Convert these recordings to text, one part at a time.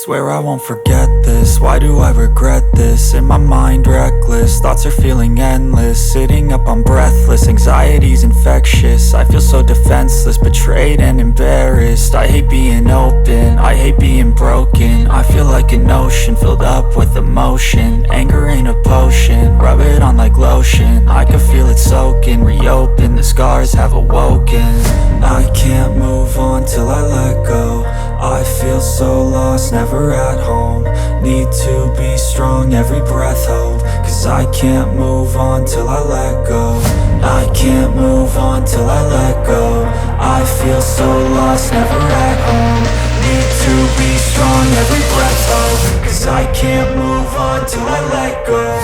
Swear I won't forget this, why do I regret this? In my mind reckless, thoughts are feeling endless. Sitting up I'm breathless, anxiety's infectious. I feel so defenseless, betrayed and embarrassed. I hate being open, I hate being broken. I feel like an ocean filled up with emotion. Anger ain't a potion, rub it on like lotion. I can feel it soaking, reopen, the scars have awoken. I can't move on till I let go. I feel so lost, never at home. Need to be strong, every breath hope. Cause I can't move on till I let go. I can't move on till I let go. I feel so lost, never at home. Need to be strong, every breath hope. Cause I can't move on till I let go.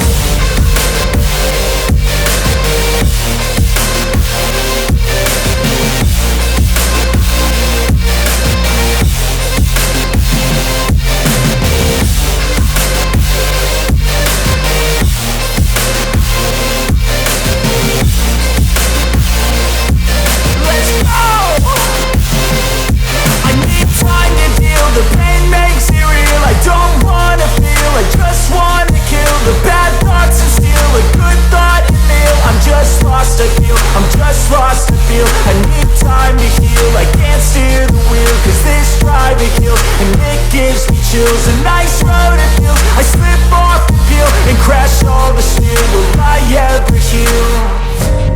I'm just lost to feel, I need time to heal. I can't steer the wheel, cause this driving kills. And it gives me chills, a nice road it feels. I slip off the peel and crash all the steel. Will I ever heal?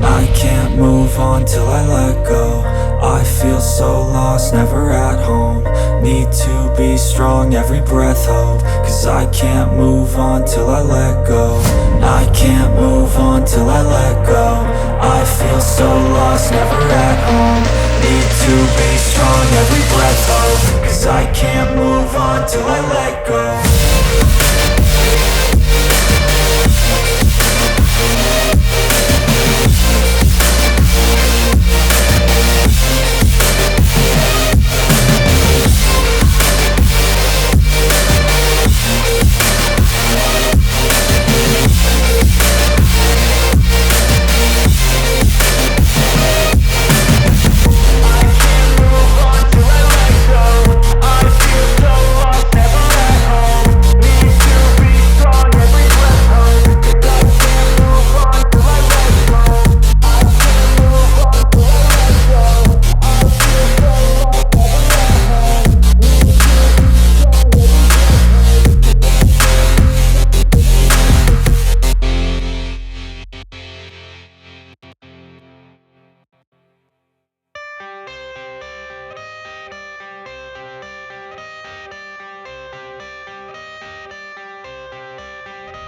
I can't move on till I let go. I feel so lost, never at home. Need to be strong, every breath hope. Cause I can't move on till I let go. I can't move on till I let go. I feel so lost, never at home. Need to be strong, every breath hope. Cause I can't move on till I let go.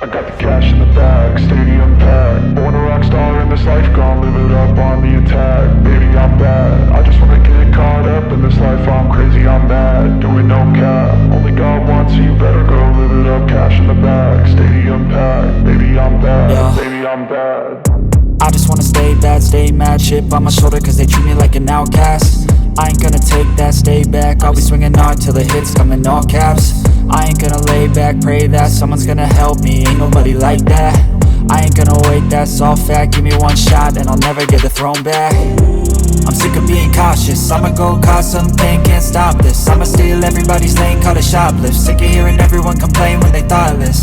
I got the cash in the bag, stadium packed. Born a rock star in this life, gon' live it up on the attack. Baby, I'm bad, I just wanna get caught up in this life. I'm crazy, I'm mad, doing no cap. Only God wants you, better go live it up. Cash in the bag, stadium packed. Baby, I'm bad, baby, I'm bad. I just wanna stay bad, stay mad. Chip on my shoulder cause they treat me like an outcast. I ain't gonna take that, stay back. I'll be swinging hard till the hits come in all caps. I ain't gonna lay back, pray that someone's gonna help me. Ain't nobody like that. I ain't gonna wait, that's all fact. Give me one shot and I'll never get the throne back. I'm sick of being cautious, I'ma go cause some pain, can't stop this. I'ma steal everybody's lane, call it shoplift. Sick of hearing everyone complain when they thoughtless.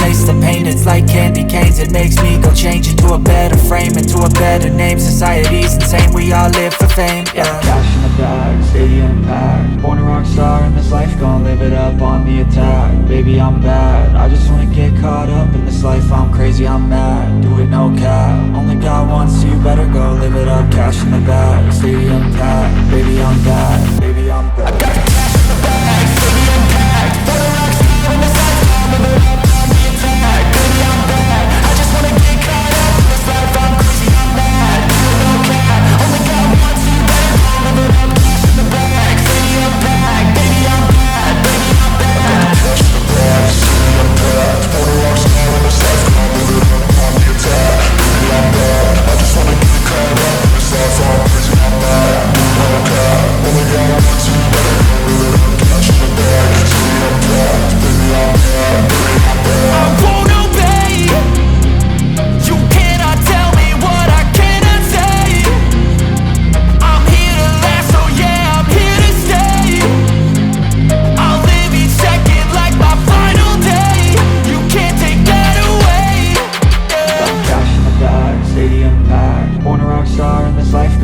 Taste the pain, it's like candy canes. It makes me go change into a better frame, into a better name. Society's insane, we all live for fame, yeah. Cash in the bag, stadium packed. Born a rock star in this life, gon' live it up on the attack. Baby, I'm bad, I just wanna get caught up in this life. I'm crazy, I'm mad, do it no cap. Only God wants you, better go live it up. Cash in the bag, stadium packed. Baby, I'm bad, baby, I'm bad. I got the cash in the bag, stadium packed. Born a rock star in this life, gon' live it up on the attack. Baby, I'm bad, I just wanna get caught up in this life. I'm crazy, I'm mad, do it no cap. Only God wants you, better go live it up. Cash in the bag, stadium packed. Baby, I'm bad, baby, I'm bad. Cash in the bag, stadium packed. Born a rock star in this life, gon' live it up on the attack. Baby, I'm bad, I just wanna get caught up in this life. I'm crazy, I'm mad, do it no cap. Only God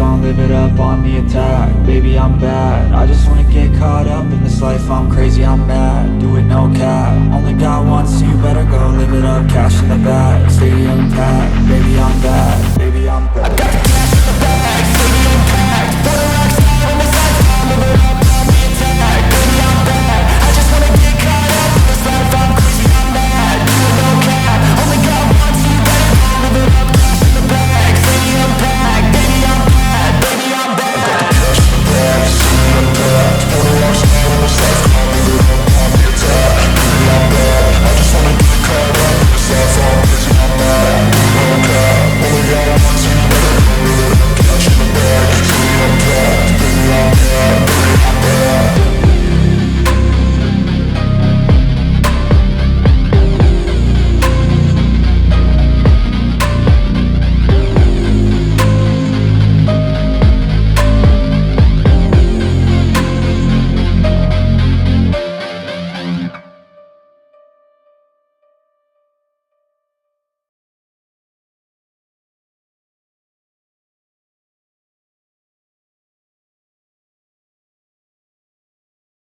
gon' live it up on the attack. Baby, I'm bad, I just wanna get caught up in this life. I'm crazy, I'm mad, do it no cap. Only got one, so you better go live it up. Cash in the bag, stadium packed. Baby, I'm bad, baby,